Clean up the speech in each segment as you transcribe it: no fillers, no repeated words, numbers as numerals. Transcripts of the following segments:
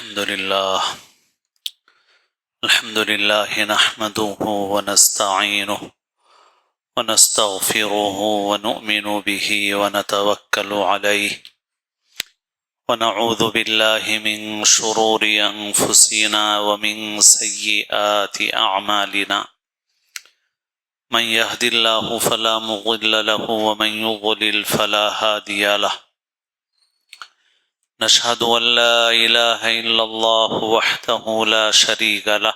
الحمد لله نحمده ونستعينه ونستغفره ونؤمن به ونتوكل عليه ونعوذ بالله من شرور أنفسنا ومن سيئات أعمالنا من يهد الله فلا مضل له ومن يضلل فلا هادي له نشهد أن لا إله إلا الله وحده لا شريك له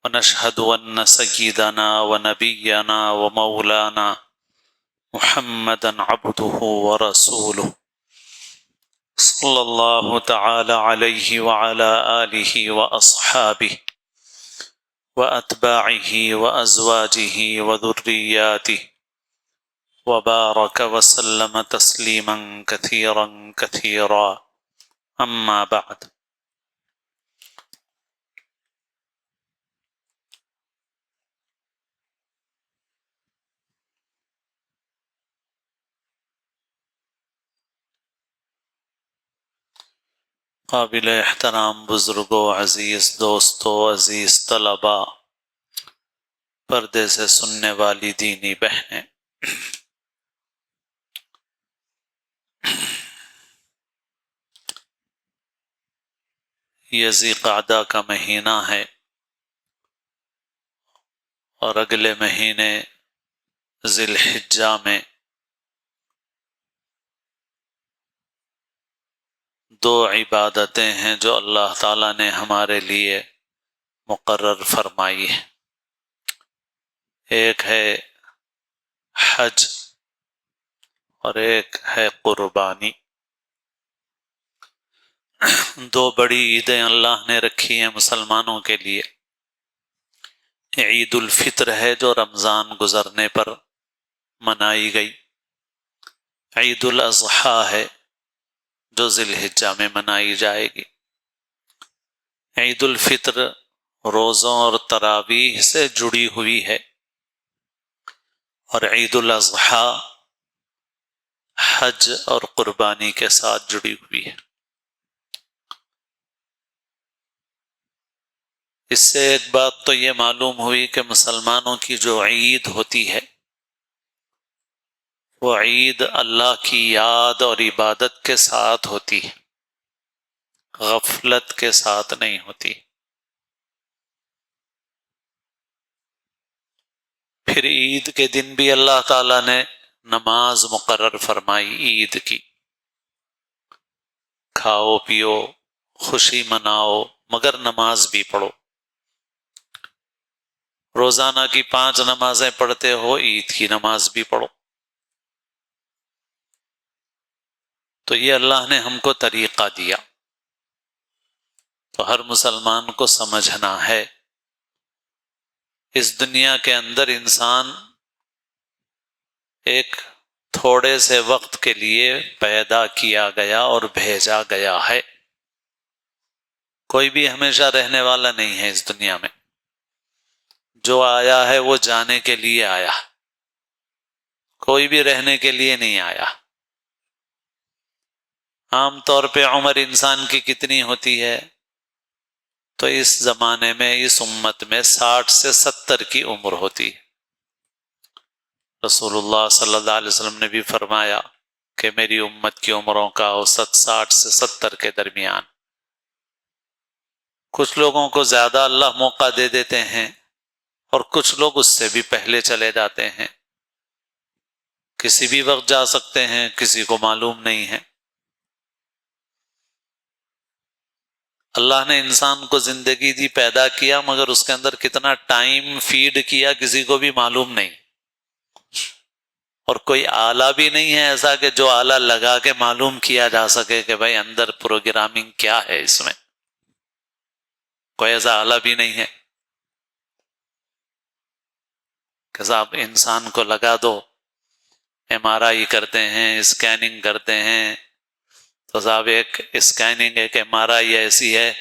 ونشهد أن سيدنا ونبينا ومولانا محمدا عبده ورسوله صلى الله تعالى عليه وعلى آله وأصحابه وأتباعه وأزواجه وذرياته وبارك وسلم تسليما كثيرا كثيرا أما بعد قابل احترام بزرگوں، عزیز دوستوں، عزیز طلباء، پردے سے سننے والی دینی بہنیں، یہ ذی قعدہ کا مہینہ ہے اور اگلے مہینے ذی الحجہ میں دو عبادتیں ہیں جو اللہ تعالیٰ نے ہمارے لیے مقرر فرمائی ہے۔ ایک ہے حج اور ایک ہے قربانی۔ دو بڑی عیدیں اللہ نے رکھی ہیں مسلمانوں کے لیے۔ عید الفطر ہے جو رمضان گزرنے پر منائی گئی، عید الاضحیٰ ہے جو ذی الحجہ میں منائی جائے گی۔ عید الفطر روزوں اور تراویح سے جڑی ہوئی ہے اور عید الاضحیٰ حج اور قربانی کے ساتھ جڑی ہوئی ہے۔ اس سے ایک بات تو یہ معلوم ہوئی کہ مسلمانوں کی جو عید ہوتی ہے وہ عید اللہ کی یاد اور عبادت کے ساتھ ہوتی ہے، غفلت کے ساتھ نہیں ہوتی۔ پھر عید کے دن بھی اللہ تعالیٰ نے نماز مقرر فرمائی عید کی، کھاؤ پیو خوشی مناؤ مگر نماز بھی پڑھو۔ روزانہ کی 5 نمازیں پڑھتے ہو، عید کی نماز بھی پڑھو۔ تو یہ اللہ نے ہم کو طریقہ دیا، تو ہر مسلمان کو سمجھنا ہے اس دنیا کے اندر انسان ایک تھوڑے سے وقت کے لیے پیدا کیا گیا اور بھیجا گیا ہے۔ کوئی بھی ہمیشہ رہنے والا نہیں ہے اس دنیا میں، جو آیا ہے وہ جانے کے لیے آیا، کوئی بھی رہنے کے لیے نہیں آیا۔ عام طور پہ عمر انسان کی کتنی ہوتی ہے؟ تو اس زمانے میں اس امت میں 60 سے 70 کی عمر ہوتی ہے۔ رسول اللہ صلی اللہ علیہ وسلم نے بھی فرمایا کہ میری امت کی عمروں کا اوسط 60 سے 70 کے درمیان۔ کچھ لوگوں کو زیادہ اللہ موقع دے دیتے ہیں اور کچھ لوگ اس سے بھی پہلے چلے جاتے ہیں، کسی بھی وقت جا سکتے ہیں، کسی کو معلوم نہیں ہے۔ اللہ نے انسان کو زندگی دی، پیدا کیا، مگر اس کے اندر کتنا ٹائم فیڈ کیا کسی کو بھی معلوم نہیں، اور کوئی آلہ بھی نہیں ہے ایسا کہ جو آلہ لگا کے معلوم کیا جا سکے کہ بھائی اندر پروگرامنگ کیا ہے اس میں، کوئی ایسا آلہ بھی نہیں ہے کہ صاحب انسان کو لگا دو، MRI کرتے ہیں، اسکیننگ کرتے ہیں، تو صاحب ایک اسکیننگ ایک MRI ایسی ہے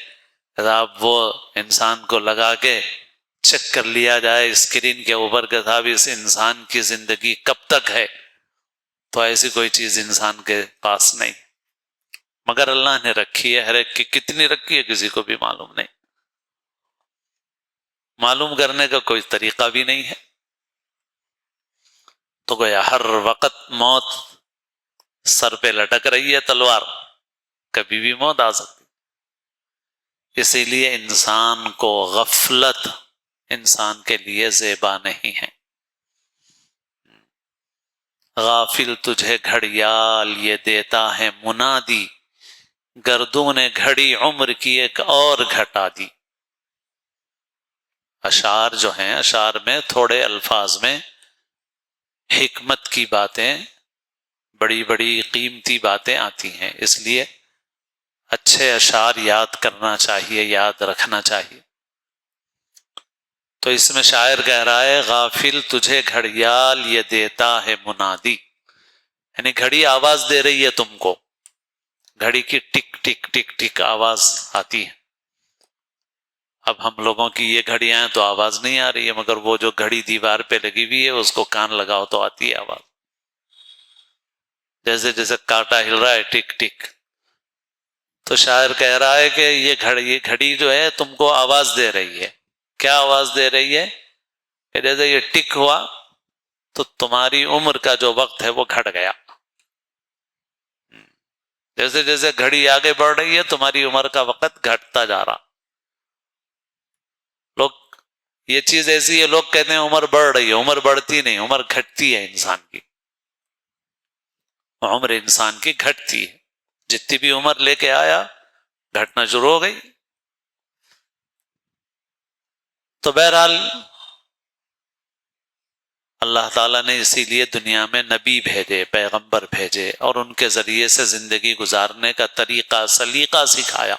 صاحب وہ انسان کو لگا کے چیک کر لیا جائے اسکرین کے اوپر کہ صاحب اس انسان کی زندگی کب تک ہے، تو ایسی کوئی چیز انسان کے پاس نہیں۔ مگر اللہ نے رکھی ہے، ہر ایک کی کتنی رکھی ہے کسی کو بھی معلوم نہیں، معلوم کرنے کا کوئی طریقہ بھی نہیں ہے۔ تو گویا ہر وقت موت سر پہ لٹک رہی ہے تلوار، کبھی بھی موت آ سکتی۔ اسی لیے انسان کو غفلت انسان کے لیے زیبا نہیں ہے۔ غافل تجھے گھڑیال یہ دیتا ہے منادی، گردوں نے گھڑی عمر کی ایک اور گھٹا دی۔ اشعار جو ہیں، اشعار میں تھوڑے الفاظ میں حکمت کی باتیں، بڑی بڑی قیمتی باتیں آتی ہیں، اس لیے اچھے اشعار یاد کرنا چاہیے، یاد رکھنا چاہیے۔ تو اس میں شاعر کہہ رہا ہے غافل تجھے گھڑیال یہ دیتا ہے منادی، یعنی گھڑی آواز دے رہی ہے تم کو، گھڑی کی ٹک ٹک ٹک ٹک آواز آتی ہے۔ اب ہم لوگوں کی یہ گھڑیاں ہیں تو آواز نہیں آ رہی ہے، مگر وہ جو گھڑی دیوار پہ لگی ہوئی ہے اس کو کان لگاؤ تو آتی ہے آواز، جیسے جیسے کانٹا ہل رہا ہے ٹک ٹک۔ تو شاعر کہہ رہا ہے کہ یہ گھڑی جو ہے تم کو آواز دے رہی ہے۔ کیا آواز دے رہی ہے؟ کہ جیسے یہ ٹک ہوا تو تمہاری عمر کا جو وقت ہے وہ گھٹ گیا، جیسے جیسے گھڑی آگے بڑھ رہی ہے تمہاری عمر کا وقت گھٹتا جا رہا۔ لوگ یہ چیز ایسی ہے، لوگ کہتے ہیں عمر بڑھ رہی ہے، عمر بڑھتی نہیں، عمر گھٹتی ہے انسان کی، عمر انسان کی گھٹتی ہے، جتنی بھی عمر لے کے آیا گھٹنا شروع ہو گئی۔ تو بہرحال اللہ تعالیٰ نے اسی لیے دنیا میں نبی بھیجے، پیغمبر بھیجے، اور ان کے ذریعے سے زندگی گزارنے کا طریقہ سلیقہ سکھایا،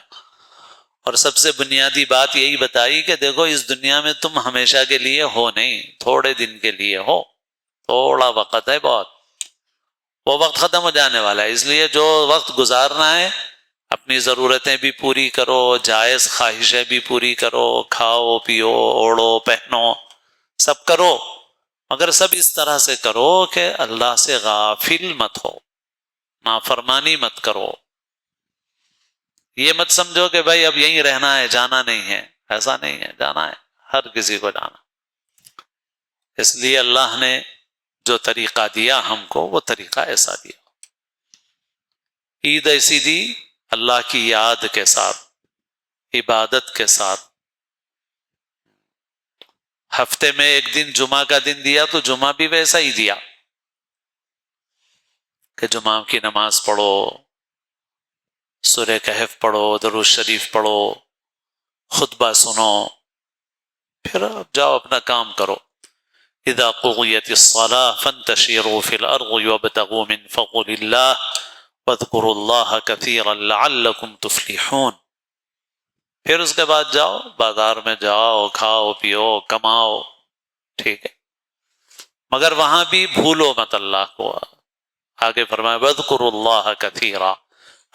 اور سب سے بنیادی بات یہی بتائی کہ دیکھو اس دنیا میں تم ہمیشہ کے لیے ہو نہیں، تھوڑے دن کے لیے ہو، تھوڑا وقت ہے بہت، وہ وقت ختم ہو جانے والا ہے، اس لیے جو وقت گزارنا ہے اپنی ضرورتیں بھی پوری کرو، جائز خواہشیں بھی پوری کرو، کھاؤ پیو اوڑھو پہنو سب کرو، مگر سب اس طرح سے کرو کہ اللہ سے غافل مت ہو، نافرمانی مت کرو۔ یہ مت سمجھو کہ بھائی اب یہیں رہنا ہے، جانا نہیں ہے، ایسا نہیں ہے، جانا ہے، ہر کسی کو جانا۔ اس لیے اللہ نے جو طریقہ دیا ہم کو وہ طریقہ ایسا دیا۔ عید ایسی دی اللہ کی یاد کے ساتھ، عبادت کے ساتھ۔ ہفتے میں ایک دن جمعہ کا دن دیا تو جمعہ بھی ویسا ہی دیا کہ جمعہ کی نماز پڑھو، سورہ کہف پڑھو، درود شریف پڑھو، خطبہ سنو، پھر اب جاؤ اپنا کام کرو۔ اذا قضیت الصلاة فانتشروا فی الارض وابتغوا من فضل اللہ واذکروا اللہ کثیرا لعلکم تفلحون۔ پھر اس کے بعد جاؤ بازار میں، جاؤ کھاؤ پیو کماؤ، ٹھیک ہے، مگر وہاں بھی بھولو مت اللہ کو۔ آگے فرمایا وَاذْكُرُوا اللَّهَ كَثِيرًا،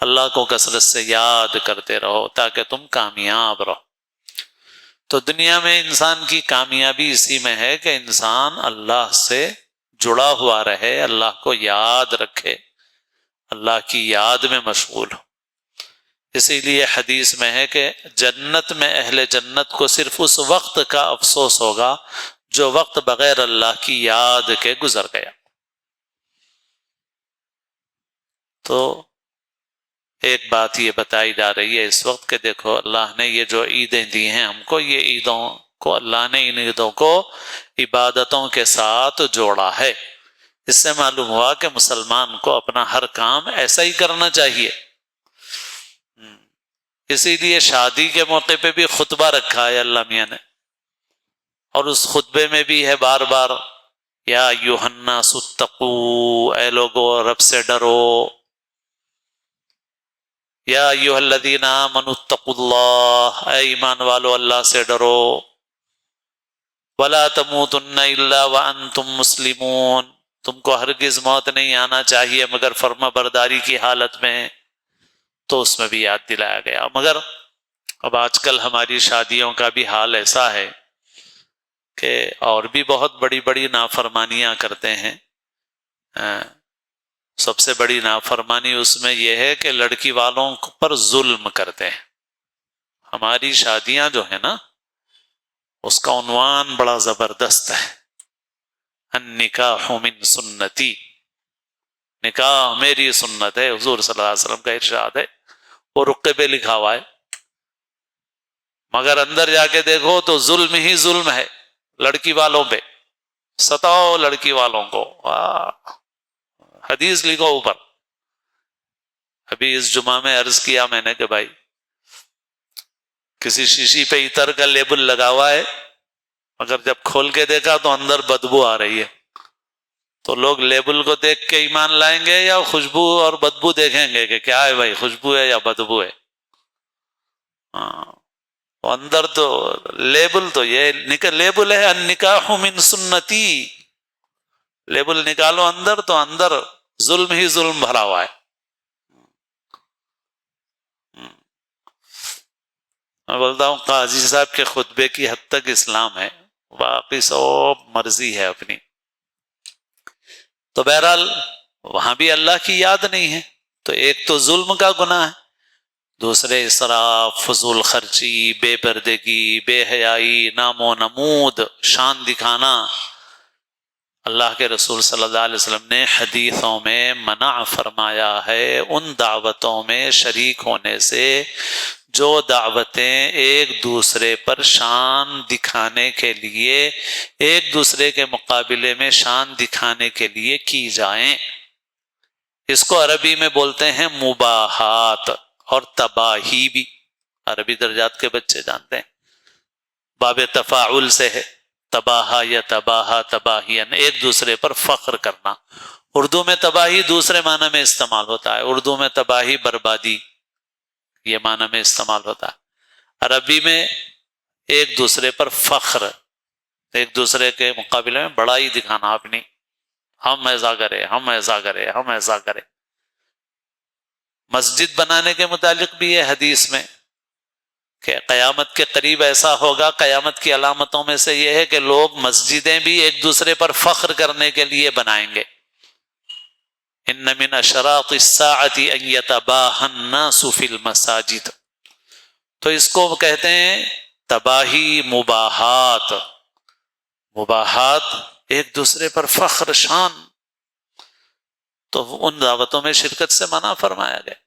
اللہ کو کثرت سے یاد کرتے رہو تاکہ تم کامیاب رہو۔ تو دنیا میں انسان کی کامیابی اسی میں ہے کہ انسان اللہ سے جڑا ہوا رہے، اللہ کو یاد رکھے، اللہ کی یاد میں مشغول ہو۔ اسی لیے حدیث میں ہے کہ جنت میں اہل جنت کو صرف اس وقت کا افسوس ہوگا جو وقت بغیر اللہ کی یاد کے گزر گیا۔ تو ایک بات یہ بتائی جا رہی ہے اس وقت کہ دیکھو اللہ نے یہ جو عیدیں دی ہیں ہم کو، یہ عیدوں کو اللہ نے ان عیدوں کو عبادتوں کے ساتھ جوڑا ہے۔ اس سے معلوم ہوا کہ مسلمان کو اپنا ہر کام ایسا ہی کرنا چاہیے۔ اسی لیے شادی کے موقع پہ بھی خطبہ رکھا ہے اللہ میاں نے، اور اس خطبے میں بھی ہے بار بار یا ایھا الناس اتقوا، اے لوگو رب سے ڈرو، یا ایھا الذین آمنوا اتقوا اللہ، اے ایمان والو اللہ سے ڈرو، ولا تموتن الا وانتم مسلمون، تم کو ہرگز موت نہیں آنا چاہیے مگر فرما برداری کی حالت میں۔ تو اس میں بھی یاد دلایا گیا۔ مگر اب آج کل ہماری شادیوں کا بھی حال ایسا ہے کہ اور بھی بہت بڑی بڑی نافرمانیاں کرتے ہیں، سب سے بڑی نافرمانی اس میں یہ ہے کہ لڑکی والوں پر ظلم کرتے ہیں. ہماری شادیاں جو ہیں نا اس کا عنوان بڑا زبردست ہے، النکاح من سنتی، نکاح میری سنت ہے، حضور صلی اللہ علیہ وسلم کا ارشاد ہے، وہ رقے پہ لکھا ہوا ہے. مگر اندر جا کے دیکھو تو ظلم ہی ظلم ہے لڑکی والوں پہ. ستاؤ لڑکی والوں کو. حدیث لکھو اوپر. ابھی اس جمعہ میں عرض کیا میں نے کہ بھائی کسی شیشی پہ عطر کا لیبل لگا ہوا ہے، مگر جب کھول کے دیکھا تو اندر بدبو آ رہی ہے. تو لوگ لیبل کو دیکھ کے ایمان لائیں گے یا خوشبو اور بدبو دیکھیں گے کہ کیا ہے بھائی، خوشبو ہے یا بدبو ہے؟ اندر تو لیبل تو یہ لیبل ہے النکاح من سنتی. لیبل نکالو اندر تو اندر ظلم ہی ظلم بھرا ہوا ہے. میں بولتا ہوں قاضی صاحب کے خطبے کی حد تک اسلام ہے، باقی سب مرضی ہے اپنی. تو بہرحال وہاں بھی اللہ کی یاد نہیں ہے. تو ایک تو ظلم کا گناہ ہے، دوسرے اسراف، فضول خرچی، بے پردگی، بے حیائی، نام و نمود، شان دکھانا. اللہ کے رسول صلی اللہ علیہ وسلم نے حدیثوں میں منع فرمایا ہے ان دعوتوں میں شریک ہونے سے جو دعوتیں ایک دوسرے پر شان دکھانے کے لیے، ایک دوسرے کے مقابلے میں شان دکھانے کے لیے کی جائیں. اس کو عربی میں بولتے ہیں مباحات اور تباہی بھی. عربی درجات کے بچے جانتے ہیں، باب تفاعل سے ہے، تباہا یا تباہا، تباہین، ایک دوسرے پر فخر کرنا. اردو میں تباہی دوسرے معنی میں استعمال ہوتا ہے. اردو میں تباہی بربادی یہ معنی میں استعمال ہوتا ہے. عربی میں ایک دوسرے پر فخر، ایک دوسرے کے مقابلے میں بڑائی دکھانا اپنی، ہم ایسا کرے، ہم ایسا کرے، ہم ایسا کرے. مسجد بنانے کے متعلق بھی ہے حدیث میں کہ قیامت کے قریب ایسا ہوگا، قیامت کی علامتوں میں سے یہ ہے کہ لوگ مسجدیں بھی ایک دوسرے پر فخر کرنے کے لیے بنائیں گے. ان من اشراط الساعۃ ان یتباہی الناس فی المساجد. تو اس کو کہتے ہیں تباہی، مباحات. مباحات ایک دوسرے پر فخر، شان. تو ان دعوتوں میں شرکت سے منع فرمایا گیا.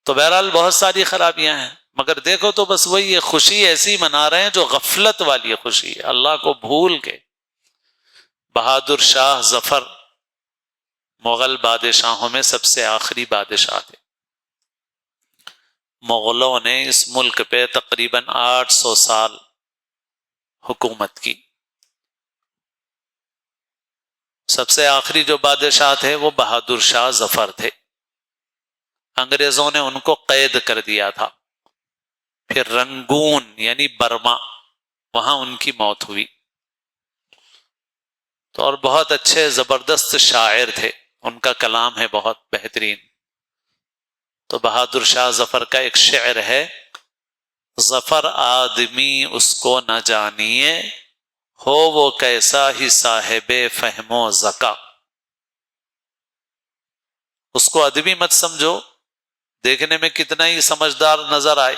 تو بہرحال بہت ساری خرابیاں ہیں، مگر دیکھو تو بس وہی یہ خوشی ایسی منا رہے ہیں جو غفلت والی خوشی ہے، اللہ کو بھول کے. بہادر شاہ ظفر مغل بادشاہوں میں سب سے آخری بادشاہ تھے. مغلوں نے اس ملک پہ تقریباً 800 سال حکومت کی. سب سے آخری جو بادشاہ تھے وہ بہادر شاہ ظفر تھے. انگریزوں نے ان کو قید کر دیا تھا. پھر رنگون یعنی برما، وہاں ان کی موت ہوئی. تو اور بہت اچھے زبردست شاعر تھے، ان کا کلام ہے بہت بہترین. تو بہادر شاہ ظفر کا ایک شعر ہے، ظفر آدمی اس کو نہ جانیے، ہو وہ کیسا ہی صاحب فہم و ذکا. اس کو آدمی مت سمجھو، دیکھنے میں کتنا ہی سمجھدار نظر آئے.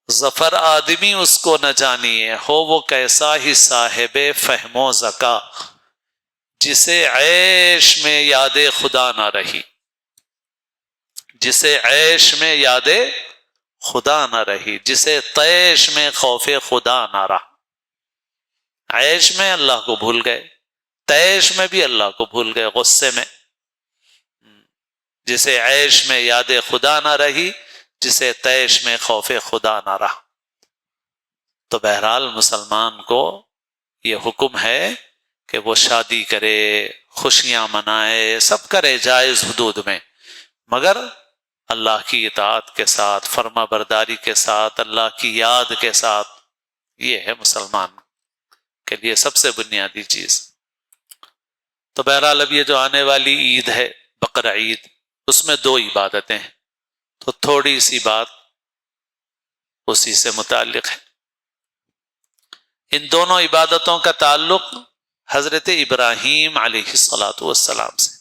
ظفر آدمی اس کو نہ جانیے، ہو وہ کیسا ہی صاحب فہم و ذکا. جسے عیش میں یاد خدا نہ رہی، جسے عیش میں یاد خدا نہ رہی، جسے طیش میں خوف خدا نہ رہا. عیش میں اللہ کو بھول گئے، طیش میں بھی اللہ کو بھول گئے غصے میں. جسے عیش میں یاد خدا نہ رہی، جسے طیش میں خوف خدا نہ رہا. تو بہرحال مسلمان کو یہ حکم ہے کہ وہ شادی کرے، خوشیاں منائے، سب کرے جائز حدود میں، مگر اللہ کی اطاعت کے ساتھ، فرما برداری کے ساتھ، اللہ کی یاد کے ساتھ. یہ ہے مسلمان کے لیے سب سے بنیادی چیز. تو بہرحال اب یہ جو آنے والی عید ہے بقر عید، اس میں 2 عبادتیں ہیں. تو تھوڑی سی بات اسی سے متعلق ہے. ان دونوں عبادتوں کا تعلق حضرت ابراہیم علیہ السلام سے۔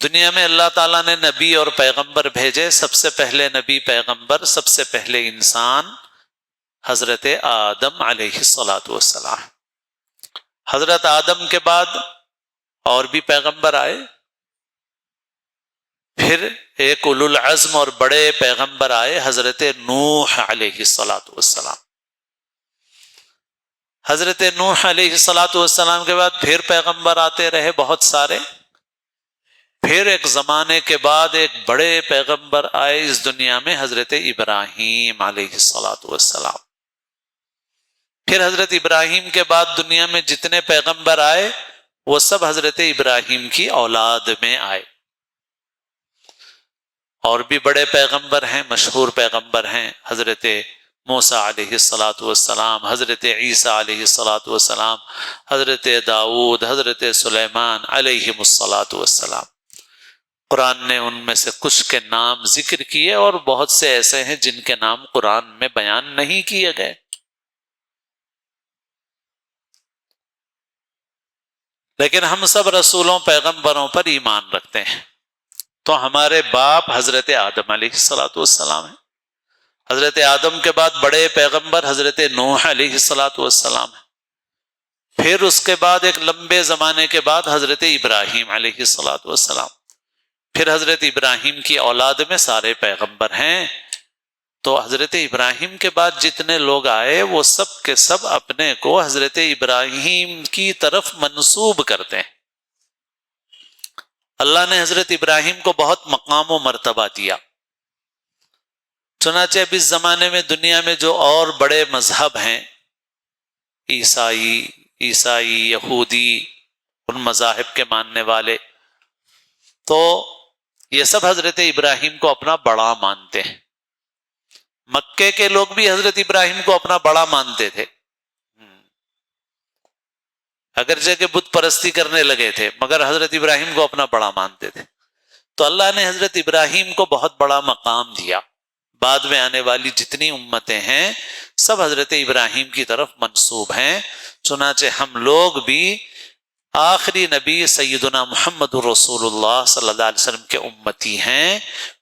دنیا میں اللہ تعالیٰ نے نبی اور پیغمبر بھیجے، سب سے پہلے نبی پیغمبر، سب سے پہلے انسان حضرت آدم علیہ السلام۔ حضرت آدم کے بعد اور بھی پیغمبر آئے، پھر ایک اولو العزم اور بڑے پیغمبر آئے، حضرت نوح علیہ السلام۔ حضرت نوح علیہ السلام کے بعد پھر پیغمبر آتے رہے بہت سارے، پھر ایک زمانے کے بعد ایک بڑے پیغمبر آئے اس دنیا میں، حضرت ابراہیم علیہ السلام۔ پھر حضرت ابراہیم کے بعد دنیا میں جتنے پیغمبر آئے وہ سب حضرت ابراہیم کی اولاد میں آئے۔ اور بھی بڑے پیغمبر ہیں، مشہور پیغمبر ہیں، حضرت موسیٰ علیہ السلام، حضرت عیسیٰ علیہ السلام، حضرت داؤد، حضرت سلیمان علیہ السلام۔ قرآن نے ان میں سے کچھ کے نام ذکر کیے اور بہت سے ایسے ہیں جن کے نام قرآن میں بیان نہیں کیے گئے۔ لیکن ہم سب رسولوں پیغمبروں پر ایمان رکھتے ہیں۔ تو ہمارے باپ حضرت آدم علیہ السلام ہیں، حضرت آدم کے بعد بڑے پیغمبر حضرت نوح علیہ السلام ہیں، پھر اس کے بعد ایک لمبے زمانے کے بعد حضرت ابراہیم علیہ السلام، پھر حضرت ابراہیم کی اولاد میں سارے پیغمبر ہیں۔ تو حضرت ابراہیم کے بعد جتنے لوگ آئے وہ سب کے سب اپنے کو حضرت ابراہیم کی طرف منسوب کرتے ہیں۔ اللہ نے حضرت ابراہیم کو بہت مقام و مرتبہ دیا، چنانچہ اب اس زمانے میں دنیا میں جو اور بڑے مذہب ہیں، عیسائی، یہودی، ان مذاہب کے ماننے والے، تو یہ سب حضرت ابراہیم کو اپنا بڑا مانتے ہیں۔ مکے کے لوگ بھی حضرت ابراہیم کو اپنا بڑا مانتے تھے، اگرچہ کہ بت پرستی کرنے لگے تھے مگر حضرت ابراہیم کو اپنا بڑا مانتے تھے۔ تو اللہ نے حضرت ابراہیم کو بہت بڑا مقام دیا۔ بعد میں آنے والی جتنی امتیں ہیں سب حضرت ابراہیم کی طرف منسوب ہیں، چنانچہ ہم لوگ بھی آخری نبی سیدنا محمد رسول اللہ صلی اللہ علیہ وسلم کے امتی ہیں،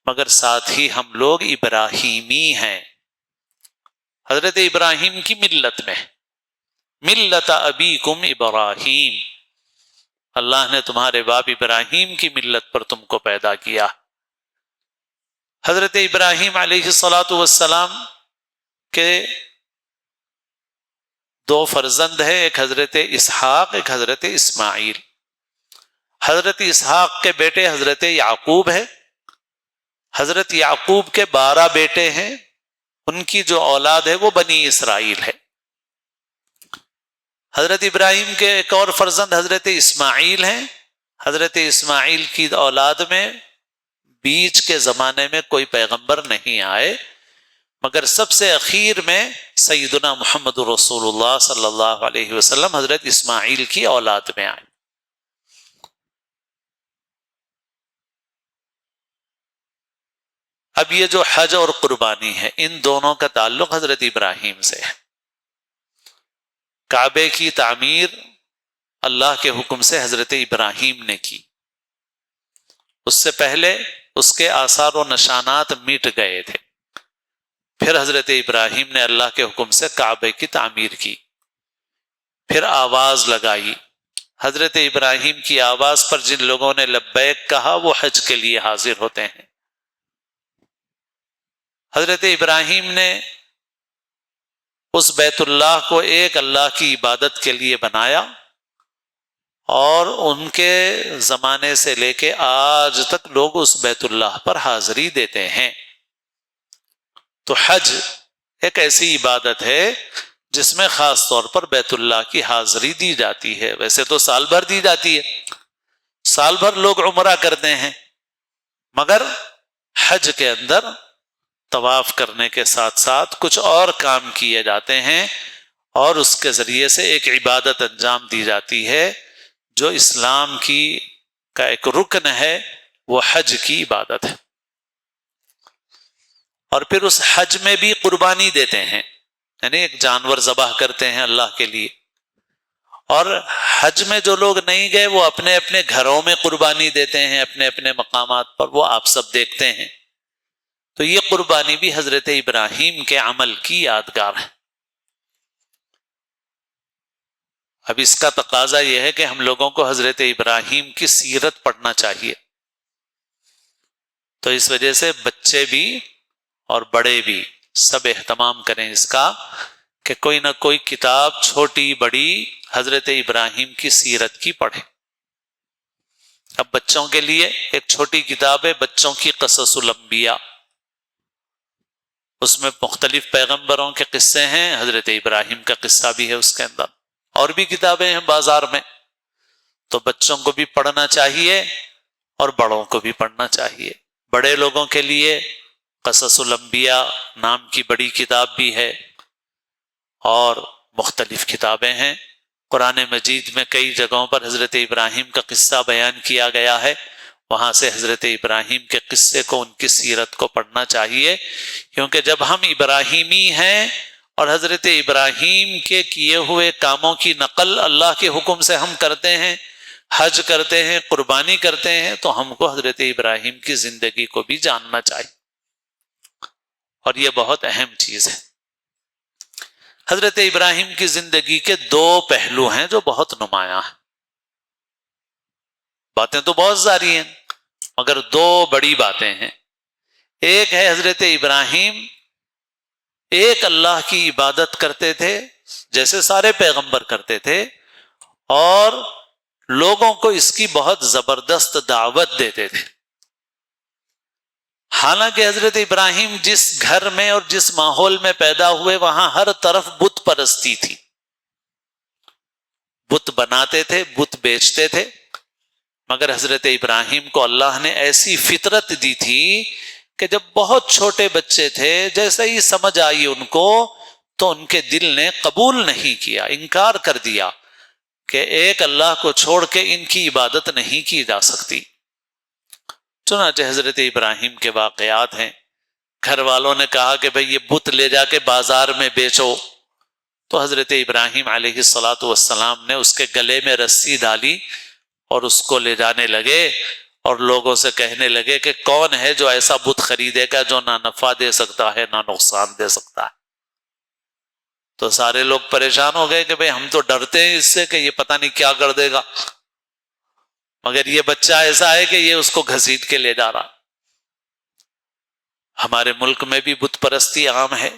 مگر ساتھ ہی ہم لوگ ابراہیمی ہیں، حضرت ابراہیم کی ملت میں، ملت ابیکم ابراہیم، اللہ نے تمہارے باپ ابراہیم کی ملت پر تم کو پیدا کیا۔ حضرت ابراہیم علیہ السلام کے دو فرزند ہیں، ایک حضرت اسحاق، ایک حضرت اسماعیل۔ حضرت اسحاق کے بیٹے حضرت یعقوب ہے، حضرت یعقوب کے 12 بیٹے ہیں، ان کی جو اولاد ہے وہ بنی اسرائیل ہے۔ حضرت ابراہیم کے ایک اور فرزند حضرت اسماعیل ہیں، حضرت اسماعیل کی اولاد میں بیچ کے زمانے میں کوئی پیغمبر نہیں آئے، مگر سب سے اخیر میں سیدنا محمد رسول اللہ صلی اللہ علیہ وسلم حضرت اسماعیل کی اولاد میں آئے۔ اب یہ جو حج اور قربانی ہے، ان دونوں کا تعلق حضرت ابراہیم سے ہے۔ کعبے کی تعمیر اللہ کے حکم سے حضرت ابراہیم نے کی، اس سے پہلے اس کے آثار و نشانات مٹ گئے تھے، پھر حضرت ابراہیم نے اللہ کے حکم سے کعبے کی تعمیر کی، پھر آواز لگائی۔ حضرت ابراہیم کی آواز پر جن لوگوں نے لبیک کہا وہ حج کے لیے حاضر ہوتے ہیں۔ حضرت ابراہیم نے اس بیت اللہ کو ایک اللہ کی عبادت کے لیے بنایا، اور ان کے زمانے سے لے کے آج تک لوگ اس بیت اللہ پر حاضری دیتے ہیں۔ تو حج ایک ایسی عبادت ہے جس میں خاص طور پر بیت اللہ کی حاضری دی جاتی ہے، ویسے تو سال بھر دی جاتی ہے، سال بھر لوگ عمرہ کرتے ہیں، مگر حج کے اندر طواف کرنے کے ساتھ ساتھ کچھ اور کام کیے جاتے ہیں، اور اس کے ذریعے سے ایک عبادت انجام دی جاتی ہے جو اسلام کی کا ایک رکن ہے، وہ حج کی عبادت ہے۔ اور پھر اس حج میں بھی قربانی دیتے ہیں، یعنی ایک جانور ذبح کرتے ہیں اللہ کے لیے، اور حج میں جو لوگ نہیں گئے وہ اپنے اپنے گھروں میں قربانی دیتے ہیں اپنے اپنے مقامات پر، وہ آپ سب دیکھتے ہیں۔ تو یہ قربانی بھی حضرت ابراہیم کے عمل کی یادگار ہے۔ اب اس کا تقاضا یہ ہے کہ ہم لوگوں کو حضرت ابراہیم کی سیرت پڑھنا چاہیے۔ تو اس وجہ سے بچے بھی اور بڑے بھی سب اہتمام کریں اس کا کہ کوئی نہ کوئی کتاب چھوٹی بڑی حضرت ابراہیم کی سیرت کی پڑھیں۔ اب بچوں کے لیے ایک چھوٹی کتاب ہے بچوں کی قصص الانبیاء، اس میں مختلف پیغمبروں کے قصے ہیں، حضرت ابراہیم کا قصہ بھی ہے اس کے اندر، اور بھی کتابیں ہیں بازار میں، تو بچوں کو بھی پڑھنا چاہیے اور بڑوں کو بھی پڑھنا چاہیے۔ بڑے لوگوں کے لیے قصص الانبیاء نام کی بڑی کتاب بھی ہے، اور مختلف کتابیں ہیں۔ قرآن مجید میں کئی جگہوں پر حضرت ابراہیم کا قصہ بیان کیا گیا ہے، وہاں سے حضرت ابراہیم کے قصے کو، ان کی سیرت کو پڑھنا چاہیے، کیونکہ جب ہم ابراہیمی ہیں اور حضرت ابراہیم کے کیے ہوئے کاموں کی نقل اللہ کے حکم سے ہم کرتے ہیں، حج کرتے ہیں، قربانی کرتے ہیں، تو ہم کو حضرت ابراہیم کی زندگی کو بھی جاننا چاہیے، اور یہ بہت اہم چیز ہے۔ حضرت ابراہیم کی زندگی کے دو پہلو ہیں جو بہت نمایاں ہیں۔ باتیں تو بہت ساری ہیں مگر دو بڑی باتیں ہیں۔ ایک ہے حضرت ابراہیم ایک اللہ کی عبادت کرتے تھے جیسے سارے پیغمبر کرتے تھے، اور لوگوں کو اس کی بہت زبردست دعوت دیتے تھے۔ حالانکہ حضرت ابراہیم جس گھر میں اور جس ماحول میں پیدا ہوئے وہاں ہر طرف بت پرستی تھی، بت بناتے تھے، بت بیچتے تھے، مگر حضرت ابراہیم کو اللہ نے ایسی فطرت دی تھی کہ جب بہت چھوٹے بچے تھے، جیسے ہی سمجھ آئی ان کو، تو ان کے دل نے قبول نہیں کیا، انکار کر دیا کہ ایک اللہ کو چھوڑ کے ان کی عبادت نہیں کی جا سکتی۔ چنانچہ حضرت ابراہیم کے واقعات ہیں، گھر والوں نے کہا کہ بھئی یہ بت لے جا کے بازار میں بیچو، تو حضرت ابراہیم علیہ السلام نے اس کے گلے میں رسی ڈالی اور اس کو لے جانے لگے، اور لوگوں سے کہنے لگے کہ کون ہے جو ایسا بت خریدے گا جو نہ نفع دے سکتا ہے نہ نقصان دے سکتا ہے۔ تو سارے لوگ پریشان ہو گئے کہ بھئی ہم تو ڈرتے ہیں اس سے کہ یہ پتہ نہیں کیا کر دے گا، مگر یہ بچہ ایسا ہے کہ یہ اس کو گھسیٹ کے لے جا رہا۔ ہمارے ملک میں بھی بت پرستی عام ہے،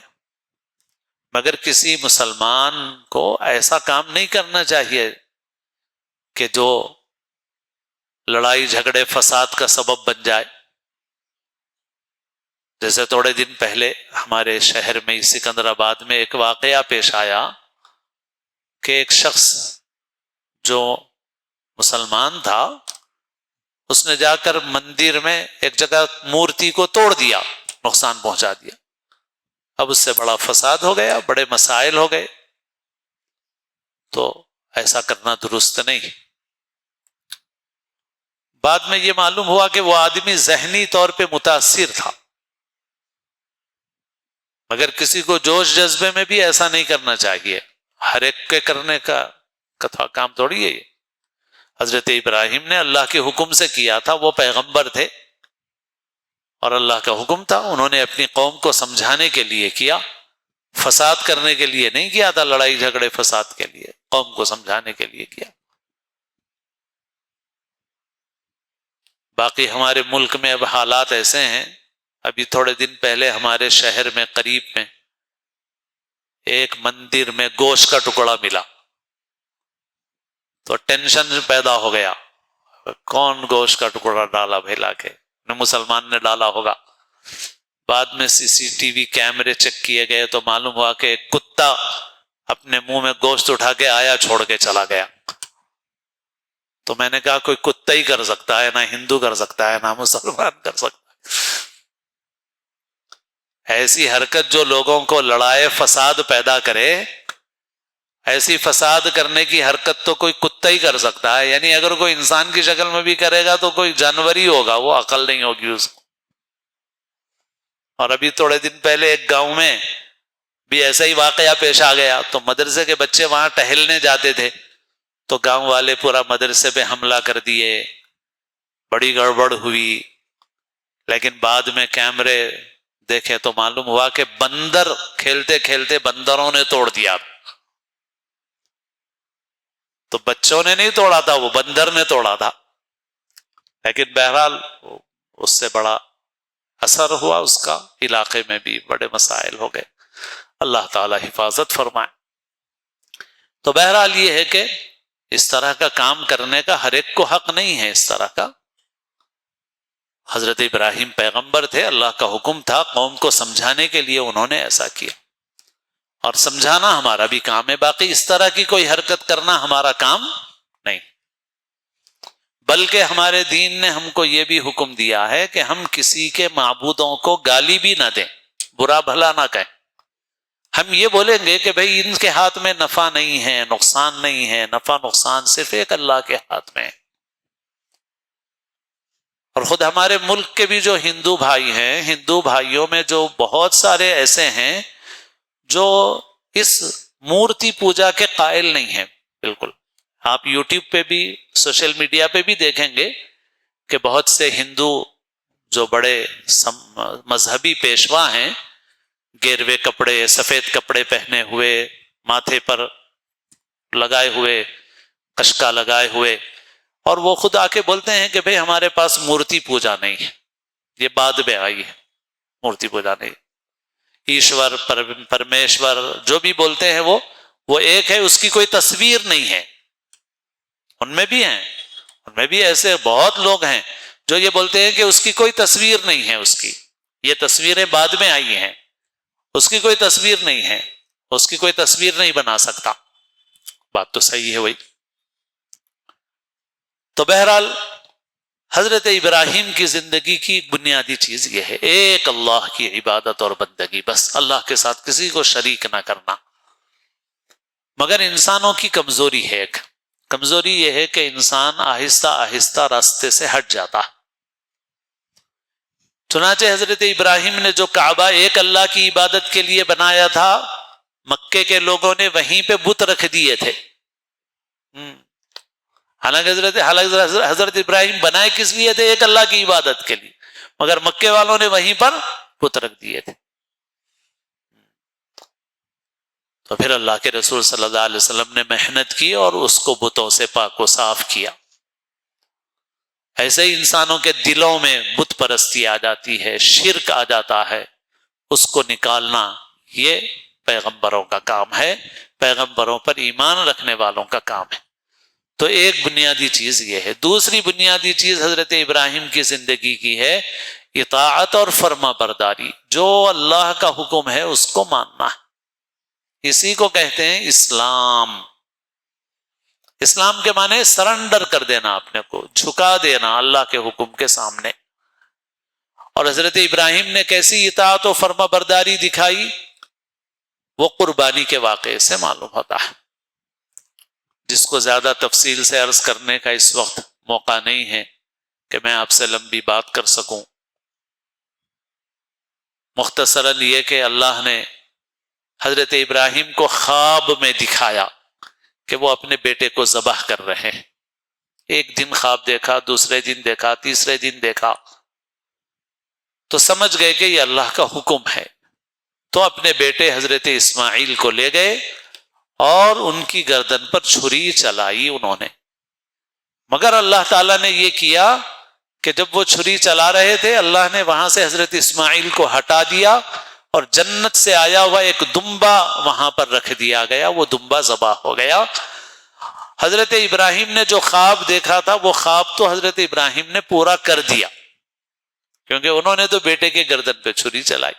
مگر کسی مسلمان کو ایسا کام نہیں کرنا چاہیے کہ جو لڑائی جھگڑے فساد کا سبب بن جائے۔ جیسے تھوڑے دن پہلے ہمارے شہر میں سکندرآباد میں ایک واقعہ پیش آیا کہ ایک شخص جو مسلمان تھا، اس نے جا کر مندر میں ایک جگہ مورتی کو توڑ دیا، نقصان پہنچا دیا۔ اب اس سے بڑا فساد ہو گیا، بڑے مسائل ہو گئے، تو ایسا کرنا درست نہیں۔ بعد میں یہ معلوم ہوا کہ وہ آدمی ذہنی طور پہ متاثر تھا، مگر کسی کو جوش جذبے میں بھی ایسا نہیں کرنا چاہیے، ہر ایک کے کرنے کا کام تھوڑی ہے۔ حضرت ابراہیم نے اللہ کے حکم سے کیا تھا، وہ پیغمبر تھے اور اللہ کا حکم تھا، انہوں نے اپنی قوم کو سمجھانے کے لیے کیا، فساد کرنے کے لیے نہیں کیا تھا، لڑائی جھگڑے فساد کے لیے، قوم کو سمجھانے کے لیے کیا۔ باقی ہمارے ملک میں اب حالات ایسے ہیں، ابھی تھوڑے دن پہلے ہمارے شہر میں قریب میں ایک مندر میں گوشت کا ٹکڑا ملا، تو ٹینشن پیدا ہو گیا، کون گوشت کا ٹکڑا ڈالا بھیلا کے، نہ مسلمان نے ڈالا ہوگا۔ بعد میں CCTV کیمرے چیک کیے گئے تو معلوم ہوا کہ ایک کتا اپنے منہ میں گوشت اٹھا کے آیا، چھوڑ کے چلا گیا۔ تو میں نے کہا کوئی کتا ہی کر سکتا ہے، نہ ہندو کر سکتا ہے نہ مسلمان کر سکتا ہے۔ ایسی حرکت جو لوگوں کو لڑائے فساد پیدا کرے، ایسی فساد کرنے کی حرکت تو کوئی کتا ہی کر سکتا ہے، یعنی اگر کوئی انسان کی شکل میں بھی کرے گا تو کوئی جانور ہی ہوگا، وہ عقل نہیں ہوگی اس کو۔ اور ابھی تھوڑے دن پہلے ایک گاؤں میں بھی ایسا ہی واقعہ پیش آ گیا، تو مدرسے کے بچے وہاں ٹہلنے جاتے تھے، تو گاؤں والے پورا مدرسے پہ حملہ کر دیے، بڑی گڑبڑ ہوئی، لیکن بعد میں کیمرے دیکھے تو معلوم ہوا کہ بندر کھیلتے کھیلتے بندروں نے توڑ دیا. تو بچوں نے نہیں توڑا تھا، وہ بندر نے توڑا تھا. لیکن بہرحال اس سے بڑا اثر ہوا، اس کا علاقے میں بھی بڑے مسائل ہو گئے. اللہ تعالی حفاظت فرمائے. تو بہرحال یہ ہے کہ اس طرح کا کام کرنے کا ہر ایک کو حق نہیں ہے. اس طرح کا حضرت ابراہیم پیغمبر تھے، اللہ کا حکم تھا، قوم کو سمجھانے کے لیے انہوں نے ایسا کیا، اور سمجھانا ہمارا بھی کام ہے. باقی اس طرح کی کوئی حرکت کرنا ہمارا کام نہیں، بلکہ ہمارے دین نے ہم کو یہ بھی حکم دیا ہے کہ ہم کسی کے معبودوں کو گالی بھی نہ دیں، برا بھلا نہ کہیں. ہم یہ بولیں گے کہ بھئی ان کے ہاتھ میں نفع نہیں ہے، نقصان نہیں ہے، نفع نقصان صرف ایک اللہ کے ہاتھ میں ہے. اور خود ہمارے ملک کے بھی جو ہندو بھائی ہیں، ہندو بھائیوں میں جو بہت سارے ایسے ہیں جو اس مورتی پوجا کے قائل نہیں ہیں بالکل. آپ یوٹیوب پہ بھی، سوشل میڈیا پہ بھی دیکھیں گے کہ بہت سے ہندو جو بڑے مذہبی پیشوا ہیں، گیروے کپڑے، سفید کپڑے پہنے ہوئے، ماتھے پر لگائے ہوئے، کشکا لگائے ہوئے، اور وہ خود آ کے بولتے ہیں کہ بھئی ہمارے پاس مورتی پوجا نہیں ہے. یہ بعد میں آئی ہے، مورتی پوجا نہیں. ایشور، پرمیشور جو بھی بولتے ہیں وہ ایک ہے، اس کی کوئی تصویر نہیں ہے. ان میں بھی ہیں، ان میں بھی ایسے بہت لوگ ہیں جو یہ بولتے ہیں کہ اس کی کوئی تصویر نہیں ہے. اس کی یہ تصویریں بعد میں آئی ہیں، اس کی کوئی تصویر نہیں ہے، اس کی کوئی تصویر نہیں بنا سکتا. بات تو صحیح ہے وہی. تو بہرحال حضرت ابراہیم کی زندگی کی بنیادی چیز یہ ہے، ایک اللہ کی عبادت اور بندگی، بس اللہ کے ساتھ کسی کو شریک نہ کرنا. مگر انسانوں کی کمزوری ہے، ایک کمزوری یہ ہے کہ انسان آہستہ آہستہ راستے سے ہٹ جاتا. چنانچہ حضرت ابراہیم نے جو کعبہ ایک اللہ کی عبادت کے لیے بنایا تھا، مکے کے لوگوں نے وہیں پہ بت رکھ دیے تھے. حالانکہ حضرت ابراہیم بنائے کس لیے تھے؟ ایک اللہ کی عبادت کے لیے، مگر مکے والوں نے وہیں پر بت رکھ دیے تھے. تو پھر اللہ کے رسول صلی اللہ علیہ وسلم نے محنت کی اور اس کو بتوں سے پاک و صاف کیا. ایسے ہی انسانوں کے دلوں میں بت پرستی آ جاتی ہے، شرک آ جاتا ہے، اس کو نکالنا یہ پیغمبروں کا کام ہے، پیغمبروں پر ایمان رکھنے والوں کا کام ہے. تو ایک بنیادی چیز یہ ہے. دوسری بنیادی چیز حضرت ابراہیم کی زندگی کی ہے اطاعت اور فرما برداری. جو اللہ کا حکم ہے اس کو ماننا ہے. اسی کو کہتے ہیں اسلام. اسلام کے معنی سرنڈر کر دینا، اپنے کو جھکا دینا اللہ کے حکم کے سامنے. اور حضرت ابراہیم نے کیسی اطاعت و فرما برداری دکھائی، وہ قربانی کے واقعے سے معلوم ہوتا ہے، جس کو زیادہ تفصیل سے عرض کرنے کا اس وقت موقع نہیں ہے کہ میں آپ سے لمبی بات کر سکوں. مختصراً یہ کہ اللہ نے حضرت ابراہیم کو خواب میں دکھایا کہ وہ اپنے بیٹے کو ذبح کر رہے ہیں. ایک دن خواب دیکھا، دوسرے دن دیکھا، تیسرے دن دیکھا، تو سمجھ گئے کہ یہ اللہ کا حکم ہے. تو اپنے بیٹے حضرت اسماعیل کو لے گئے اور ان کی گردن پر چھری چلائی انہوں نے. مگر اللہ تعالیٰ نے یہ کیا کہ جب وہ چھری چلا رہے تھے، اللہ نے وہاں سے حضرت اسماعیل کو ہٹا دیا اور جنت سے آیا ہوا ایک دمبا وہاں پر رکھ دیا گیا. وہ دمبا ذبح ہو گیا. حضرت ابراہیم نے جو خواب دیکھا تھا وہ خواب تو حضرت ابراہیم نے پورا کر دیا، کیونکہ انہوں نے تو بیٹے کے گردن پہ چھری چلائی.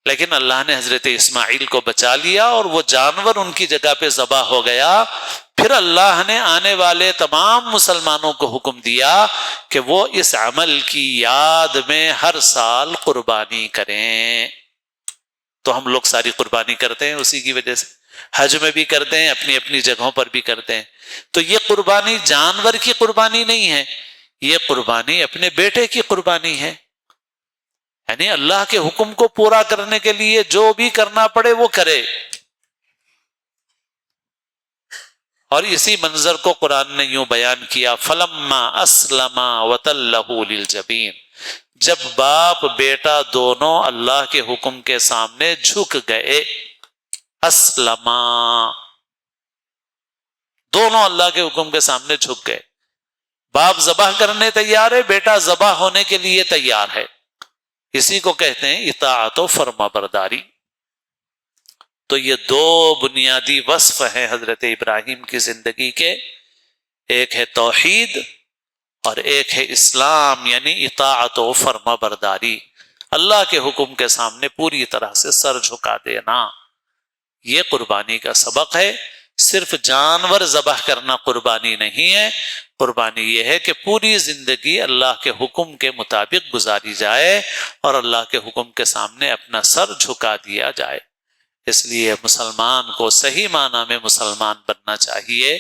لیکن اللہ نے حضرت اسماعیل کو بچا لیا اور وہ جانور ان کی جگہ پہ ذبح ہو گیا. پھر اللہ نے آنے والے تمام مسلمانوں کو حکم دیا کہ وہ اس عمل کی یاد میں ہر سال قربانی کریں. تو ہم لوگ ساری قربانی کرتے ہیں اسی کی وجہ سے، حج میں بھی کرتے ہیں، اپنی اپنی جگہوں پر بھی کرتے ہیں. تو یہ قربانی جانور کی قربانی نہیں ہے، یہ قربانی اپنے بیٹے کی قربانی ہے. یعنی اللہ کے حکم کو پورا کرنے کے لیے جو بھی کرنا پڑے وہ کرے. اور اسی منظر کو قرآن نے یوں بیان کیا فلما اسلما وتلہ للجبین، جب باپ بیٹا دونوں اللہ کے حکم کے سامنے جھک گئے، اسلما، دونوں اللہ کے حکم کے سامنے جھک گئے، باپ ذبح کرنے تیار ہے، بیٹا ذبح ہونے کے لیے تیار ہے، اسی کو کہتے ہیں اطاعت و فرما برداری۔ تو یہ دو بنیادی وصف ہیں حضرت ابراہیم کی زندگی کے، ایک ہے توحید اور ایک ہے اسلام، یعنی اطاعت و فرما برداری، اللہ کے حکم کے سامنے پوری طرح سے سر جھکا دینا۔ یہ قربانی کا سبق ہے، صرف جانور ذبح کرنا قربانی نہیں ہے، قربانی یہ ہے کہ پوری زندگی اللہ کے حکم کے مطابق گزاری جائے اور اللہ کے حکم کے سامنے اپنا سر جھکا دیا جائے۔ اس لیے مسلمان کو صحیح معنی میں مسلمان بننا چاہیے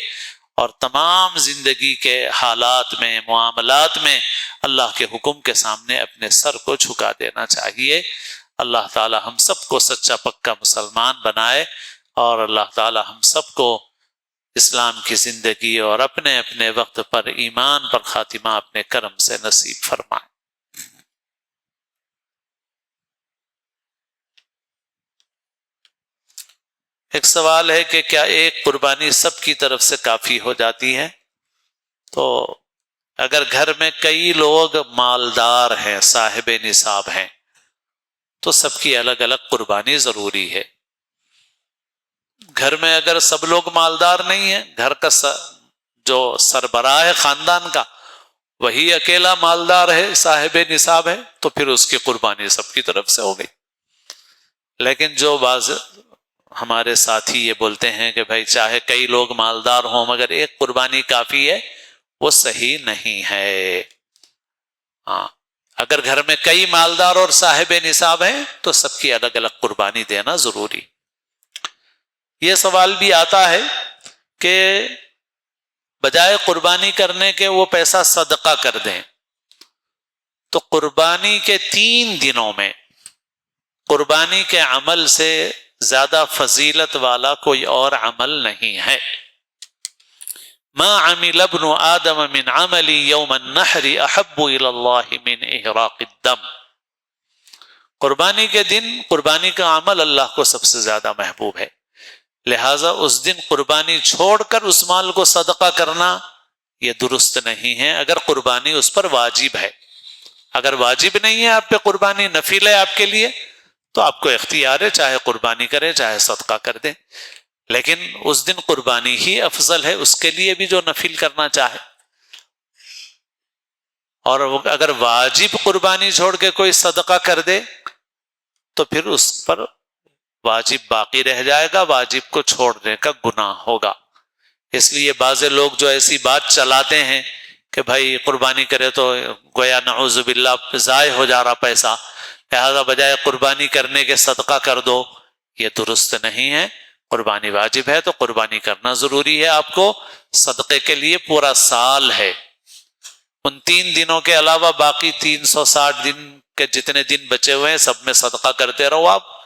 اور تمام زندگی کے حالات میں، معاملات میں اللہ کے حکم کے سامنے اپنے سر کو جھکا دینا چاہیے۔ اللہ تعالی ہم سب کو سچا پکا مسلمان بنائے اور اللہ تعالی ہم سب کو اسلام کی زندگی اور اپنے اپنے وقت پر ایمان پر خاتمہ اپنے کرم سے نصیب فرمائے۔ ایک سوال ہے کہ کیا ایک قربانی سب کی طرف سے کافی ہو جاتی ہے؟ تو اگر گھر میں کئی لوگ مالدار ہیں، صاحب نصاب ہیں، تو سب کی الگ الگ قربانی ضروری ہے۔ گھر میں اگر سب لوگ مالدار نہیں ہیں، گھر کا جو سربراہ ہے خاندان کا وہی اکیلا مالدار ہے، صاحب نصاب ہے، تو پھر اس کی قربانی سب کی طرف سے ہو گئی۔ لیکن جو بعض ہمارے ساتھی یہ بولتے ہیں کہ بھائی چاہے کئی لوگ مالدار ہوں مگر ایک قربانی کافی ہے، وہ صحیح نہیں ہے۔ ہاں، اگر گھر میں کئی مالدار اور صاحب نصاب ہیں تو سب کی الگ الگ قربانی دینا ضروری۔ یہ سوال بھی آتا ہے کہ بجائے قربانی کرنے کے وہ پیسہ صدقہ کر دیں، تو قربانی کے 3 دنوں میں قربانی کے عمل سے زیادہ فضیلت والا کوئی اور عمل نہیں ہے۔ ما عمل ابن آدم من عمل یوم النحر احب الى اللہ من احراق الدم، قربانی کے دن قربانی کا عمل اللہ کو سب سے زیادہ محبوب ہے، لہٰذا اس دن قربانی چھوڑ کر اس مال کو صدقہ کرنا یہ درست نہیں ہے اگر قربانی اس پر واجب ہے۔ اگر واجب نہیں ہے آپ پہ قربانی، نفل ہے آپ کے لیے، تو آپ کو اختیار ہے، چاہے قربانی کریں چاہے صدقہ کر دیں، لیکن اس دن قربانی ہی افضل ہے اس کے لیے بھی جو نفل کرنا چاہے۔ اور اگر واجب قربانی چھوڑ کے کوئی صدقہ کر دے تو پھر اس پر واجب باقی رہ جائے گا، واجب کو چھوڑنے کا گناہ ہوگا۔ اس لیے بعض لوگ جو ایسی بات چلاتے ہیں کہ بھائی قربانی کرے تو گویا نعوذ باللہ ضائع ہو جا رہا پیسہ، لہذا بجائے قربانی کرنے کے صدقہ کر دو، یہ درست نہیں ہے۔ قربانی واجب ہے تو قربانی کرنا ضروری ہے آپ کو، صدقے کے لیے پورا سال ہے، ان 3 دنوں کے علاوہ باقی 360 دن کے جتنے دن بچے ہوئے ہیں سب میں صدقہ کرتے رہو آپ،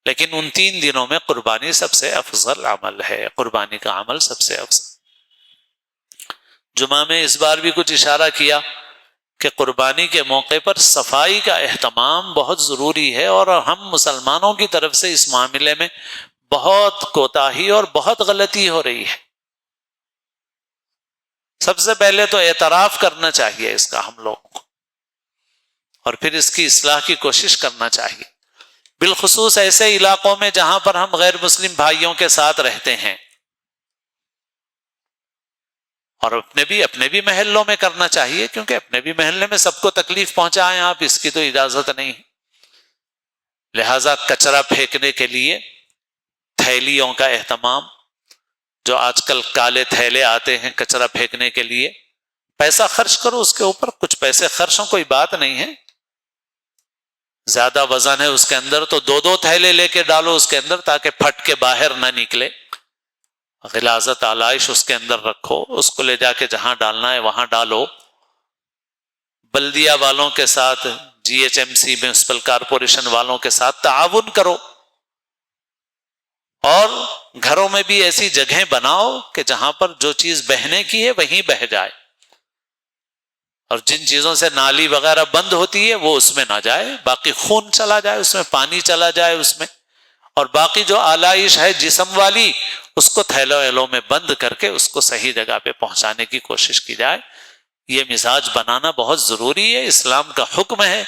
لیکن ان 3 دنوں میں قربانی سب سے افضل عمل ہے، قربانی کا عمل سب سے افضل۔ جمعہ میں اس بار بھی کچھ اشارہ کیا کہ قربانی کے موقع پر صفائی کا اہتمام بہت ضروری ہے، اور ہم مسلمانوں کی طرف سے اس معاملے میں بہت کوتاہی اور بہت غلطی ہو رہی ہے۔ سب سے پہلے تو اعتراف کرنا چاہیے اس کا ہم لوگوں کو، اور پھر اس کی اصلاح کی کوشش کرنا چاہیے، بالخصوص ایسے علاقوں میں جہاں پر ہم غیر مسلم بھائیوں کے ساتھ رہتے ہیں، اور اپنے بھی محلوں میں کرنا چاہیے، کیونکہ اپنے بھی محلے میں سب کو تکلیف پہنچائیں آپ، اس کی تو اجازت نہیں ہے۔ لہذا کچرا پھینکنے کے لیے تھیلیوں کا اہتمام، جو آج کل کالے تھیلے آتے ہیں کچرا پھینکنے کے لیے، پیسہ خرچ کرو اس کے اوپر، کچھ پیسے خرچ ہوں کوئی بات نہیں ہے، زیادہ وزن ہے اس کے اندر تو 2 تھیلے لے کے ڈالو اس کے اندر تاکہ پھٹ کے باہر نہ نکلے، غلاظت آلائش اس کے اندر رکھو، اس کو لے جا کے جہاں ڈالنا ہے وہاں ڈالو، بلدیہ والوں کے ساتھ، G H M C municipal corporation والوں کے ساتھ تعاون کرو، اور گھروں میں بھی ایسی جگہیں بناؤ کہ جہاں پر جو چیز بہنے کی ہے وہیں بہہ جائے، اور جن چیزوں سے نالی وغیرہ بند ہوتی ہے وہ اس میں نہ جائے، باقی خون چلا جائے اس میں، پانی چلا جائے اس میں، اور باقی جو آلائش ہے جسم والی اس کو تھیلوں ویلوں میں بند کر کے اس کو صحیح جگہ پہ پہنچانے کی کوشش کی جائے۔ یہ مزاج بنانا بہت ضروری ہے، اسلام کا حکم ہے،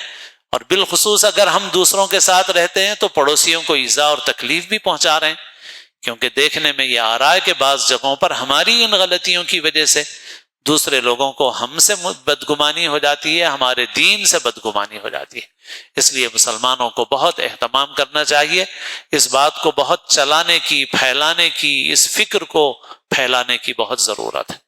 اور بالخصوص اگر ہم دوسروں کے ساتھ رہتے ہیں تو پڑوسیوں کو ایذا اور تکلیف بھی پہنچا رہے ہیں، کیونکہ دیکھنے میں یہ آ رہا ہے کہ بعض جگہوں پر ہماری ان غلطیوں کی وجہ سے دوسرے لوگوں کو ہم سے بدگمانی ہو جاتی ہے، ہمارے دین سے بدگمانی ہو جاتی ہے۔ اس لیے مسلمانوں کو بہت اہتمام کرنا چاہیے، اس بات کو بہت چلانے کی، پھیلانے کی، اس فکر کو پھیلانے کی بہت ضرورت ہے۔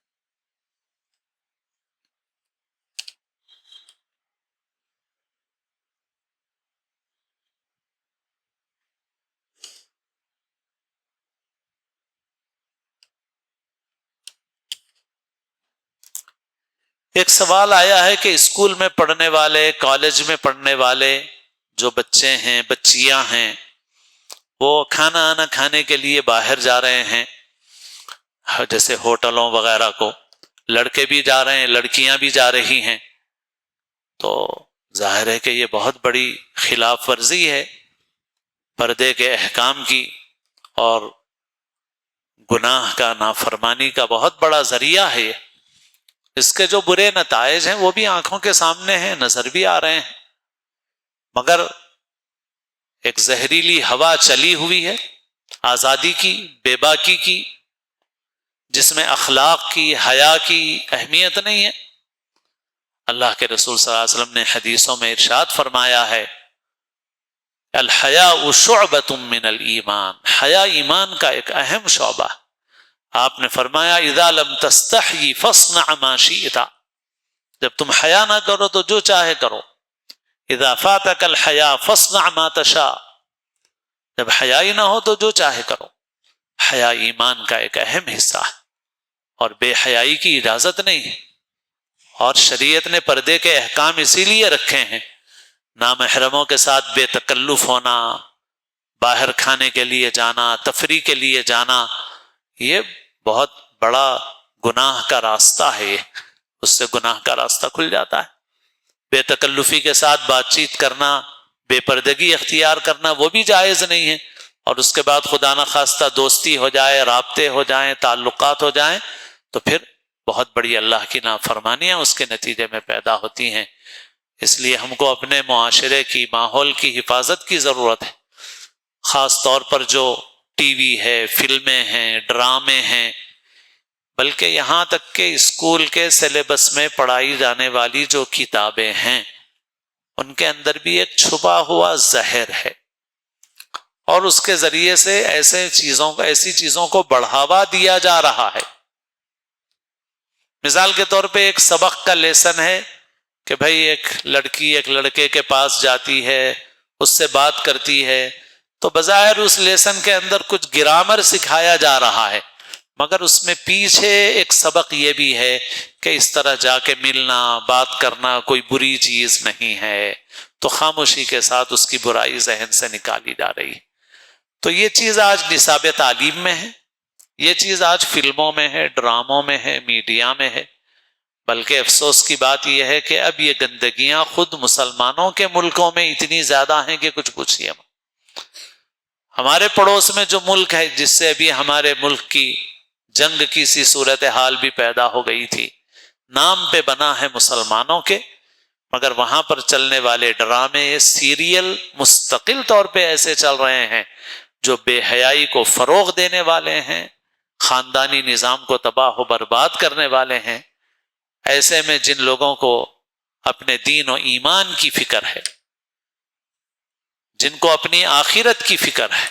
ایک سوال آیا ہے کہ اسکول میں پڑھنے والے، کالج میں پڑھنے والے جو بچے ہیں، بچیاں ہیں، وہ کھانا آنا کھانے کے لیے باہر جا رہے ہیں، جیسے ہوٹلوں وغیرہ کو، لڑکے بھی جا رہے ہیں، لڑکیاں بھی جا رہی ہیں، تو ظاہر ہے کہ یہ بہت بڑی خلاف ورزی ہے پردے کے احکام کی، اور گناہ کا، نافرمانی کا بہت بڑا ذریعہ ہے یہ۔ اس کے جو برے نتائج ہیں وہ بھی آنکھوں کے سامنے ہیں، نظر بھی آ رہے ہیں، مگر ایک زہریلی ہوا چلی ہوئی ہے آزادی کی، بے باکی کی، جس میں اخلاق کی، حیا کی اہمیت نہیں ہے۔ اللہ کے رسول صلی اللہ علیہ وسلم نے حدیثوں میں ارشاد فرمایا ہے، الحیاء شعبۃ من الایمان، حیا ایمان کا ایک اہم شعبہ۔ آپ نے فرمایا اذا لم تستحی فاصنع ما شئت، جب تم حیا نہ کرو تو جو چاہے کرو، اذا فاتک الحیاء فاصنع ما تشاء، جب حیا ہی نہ ہو تو جو چاہے کرو۔ حیا ایمان کا ایک اہم حصہ ہے، اور بے حیائی کی اجازت نہیں ہے، اور شریعت نے پردے کے احکام اسی لیے رکھے ہیں، نامحرموں کے ساتھ بے تکلف ہونا، باہر کھانے کے لیے جانا، تفریح کے لیے جانا، یہ بہت بڑا گناہ کا راستہ ہے، اس سے گناہ کا راستہ کھل جاتا ہے۔ بے تکلفی کے ساتھ بات چیت کرنا، بے پردگی اختیار کرنا، وہ بھی جائز نہیں ہے، اور اس کے بعد خدا نخواستہ دوستی ہو جائے، رابطے ہو جائیں، تعلقات ہو جائیں، تو پھر بہت بڑی اللہ کی نافرمانیاں اس کے نتیجے میں پیدا ہوتی ہیں۔ اس لیے ہم کو اپنے معاشرے کی، ماحول کی حفاظت کی ضرورت ہے، خاص طور پر جو ٹی وی ہے، فلمیں ہیں، ڈرامے ہیں، بلکہ یہاں تک کہ اسکول کے سلیبس میں پڑھائی جانے والی جو کتابیں ہیں ان کے اندر بھی ایک چھپا ہوا زہر ہے، اور اس کے ذریعے سے ایسی چیزوں کو بڑھاوا دیا جا رہا ہے۔ مثال کے طور پہ ایک سبق کا لیسن ہے کہ بھئی ایک لڑکی ایک لڑکے کے پاس جاتی ہے، اس سے بات کرتی ہے، تو بظاہر اس لیسن کے اندر کچھ گرامر سکھایا جا رہا ہے، مگر اس میں پیچھے ایک سبق یہ بھی ہے کہ اس طرح جا کے ملنا، بات کرنا کوئی بری چیز نہیں ہے، تو خاموشی کے ساتھ اس کی برائی ذہن سے نکالی جا رہی ہے۔ تو یہ چیز آج نصاب تعلیم میں ہے، یہ چیز آج فلموں میں ہے، ڈراموں میں ہے، میڈیا میں ہے، بلکہ افسوس کی بات یہ ہے کہ اب یہ گندگیاں خود مسلمانوں کے ملکوں میں اتنی زیادہ ہیں کہ کچھ پوچھئے مت۔ ہمارے پڑوس میں جو ملک ہے، جس سے ابھی ہمارے ملک کی جنگ کی سی صورتحال بھی پیدا ہو گئی تھی، نام پہ بنا ہے مسلمانوں کے، مگر وہاں پر چلنے والے ڈرامے، سیریل مستقل طور پہ ایسے چل رہے ہیں جو بے حیائی کو فروغ دینے والے ہیں، خاندانی نظام کو تباہ و برباد کرنے والے ہیں۔ ایسے میں جن لوگوں کو اپنے دین و ایمان کی فکر ہے، جن کو اپنی آخرت کی فکر ہے،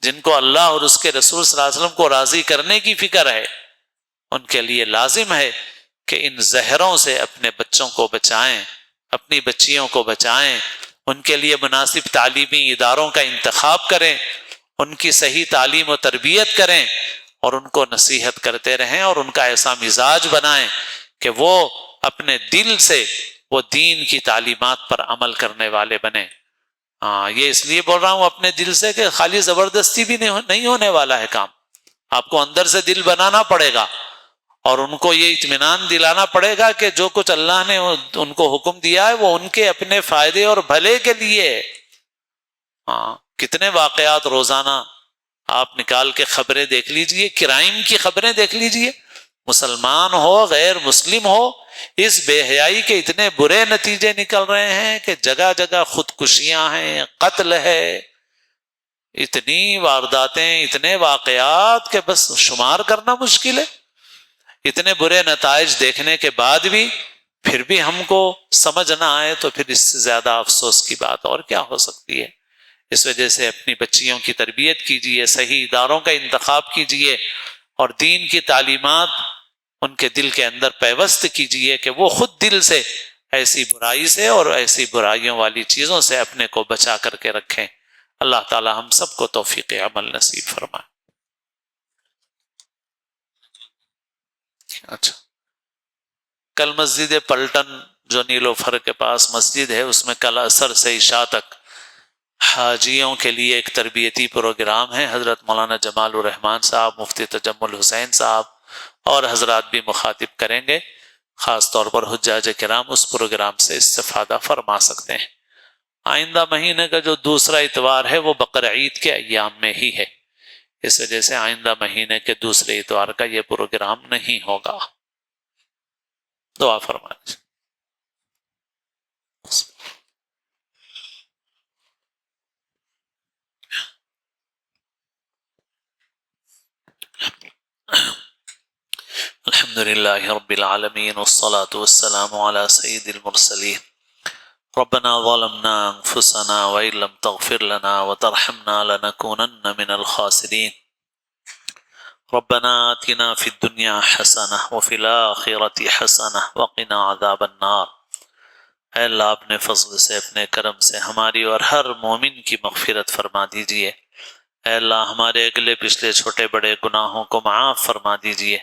جن کو اللہ اور اس کے رسول صلی اللہ علیہ وسلم کو راضی کرنے کی فکر ہے، ان کے لیے لازم ہے کہ ان زہروں سے اپنے بچوں کو بچائیں، اپنی بچیوں کو بچائیں، ان کے لیے مناسب تعلیمی اداروں کا انتخاب کریں، ان کی صحیح تعلیم و تربیت کریں، اور ان کو نصیحت کرتے رہیں، اور ان کا ایسا مزاج بنائیں کہ وہ اپنے دل سے وہ دین کی تعلیمات پر عمل کرنے والے بنیں۔ ہاں یہ اس لیے بول رہا ہوں اپنے دل سے کہ خالی زبردستی بھی نہیں ہونے والا ہے کام، آپ کو اندر سے دل بنانا پڑے گا اور ان کو یہ اطمینان دلانا پڑے گا کہ جو کچھ اللہ نے ان کو حکم دیا ہے وہ ان کے اپنے فائدے اور بھلے کے لیے۔ ہاں کتنے واقعات روزانہ آپ نکال کے خبریں دیکھ لیجئے، کرائم کی خبریں دیکھ لیجئے، مسلمان ہو غیر مسلم ہو، اس بے حیائی کے اتنے برے نتیجے نکل رہے ہیں کہ جگہ جگہ خودکشیاں ہیں، قتل ہے، اتنی وارداتیں، اتنے واقعات کہ بس شمار کرنا مشکل ہے۔ اتنے برے نتائج دیکھنے کے بعد بھی پھر بھی ہم کو سمجھ نہ آئے تو پھر اس سے زیادہ افسوس کی بات اور کیا ہو سکتی ہے۔ اس وجہ سے اپنی بچیوں کی تربیت کیجئے، صحیح اداروں کا انتخاب کیجئے اور دین کی تعلیمات ان کے دل کے اندر پیوست کیجئے کہ وہ خود دل سے ایسی برائی سے اور ایسی برائیوں والی چیزوں سے اپنے کو بچا کر کے رکھیں۔ اللہ تعالی ہم سب کو توفیق عمل نصیب فرمائے۔ اچھا، کل مسجد پلٹن جو نیلوفر کے پاس مسجد ہے اس میں کل عصر سے عشاء تک حاجیوں کے لیے ایک تربیتی پروگرام ہے۔ حضرت مولانا جمال الرحمن صاحب، مفتی تجمل حسین صاحب اور حضرات بھی مخاطب کریں گے، خاص طور پر حجاج کرام اس پروگرام سے استفادہ فرما سکتے ہیں۔ آئندہ مہینے کا جو دوسرا اتوار ہے وہ بقرعید کے ایام میں ہی ہے، اس وجہ سے آئندہ مہینے کے دوسرے اتوار کا یہ پروگرام نہیں ہوگا۔ دعا فرمائیں۔ الحمدللہ رب العالمین والصلاة والسلام علی سید المرسلین۔ ربنا ظلمنا انفسنا وإن لم تغفر لنا وترحمنا لنكونن من الخاسرین۔ ربنا آتنا فی الدنیا حسنہ وفی الآخرة حسنہ وقنا عذاب النار۔ اے اللہ اپنے فضل سے، اپنے کرم سے ہماری اور ہر مومن کی مغفرت فرما دیجئے۔ اے اللہ ہمارے اگلے پچھلے چھوٹے بڑے گناہوں کو معاف فرما دیجئے۔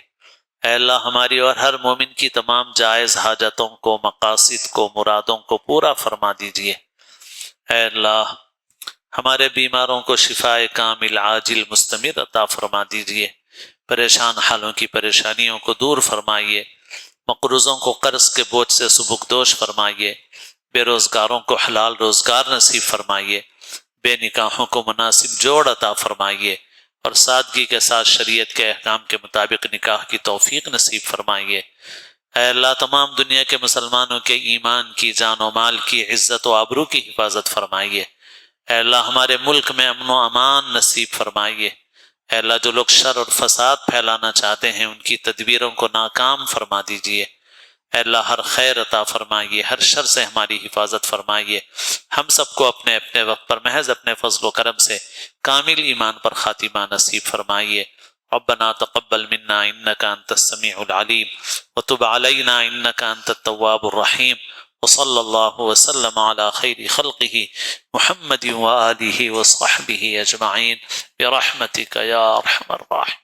اے اللہ ہماری اور ہر مومن کی تمام جائز حاجتوں کو، مقاصد کو، مرادوں کو پورا فرما دیجئے۔ اے اللہ ہمارے بیماروں کو شفاء کامل عاجل مستمر عطا فرما دیجئے۔ پریشان حالوں کی پریشانیوں کو دور فرمائیے، مقروضوں کو قرض کے بوجھ سے سبکدوش فرمائیے، بے روزگاروں کو حلال روزگار نصیب فرمائیے، بے نکاحوں کو مناسب جوڑ عطا فرمائیے اور سادگی کے ساتھ شریعت کے احکام کے مطابق نکاح کی توفیق نصیب فرمائیے۔ اے اللہ تمام دنیا کے مسلمانوں کے ایمان کی، جان و مال کی، عزت و آبرو کی حفاظت فرمائیے۔ اے اللہ ہمارے ملک میں امن و امان نصیب فرمائیے۔ اے اللہ جو لوگ شر اور فساد پھیلانا چاہتے ہیں ان کی تدبیروں کو ناکام فرما دیجئے۔ اے اللہ ہر خیر عطا فرمائیے، ہر شر سے ہماری حفاظت فرمائیے۔ ہم سب کو اپنے اپنے وقت پر محض اپنے فضل و کرم سے کامل ایمان پر خاتمہ نصیب فرمائیے۔ ربنا تقبل منا انك انت السميع العليم وتب علينا انك انت التواب الرحيم وصلى الله وسلم على خير خلقه محمد وآله وصحبه اجمعين برحمتك يا ارحم الراحمين۔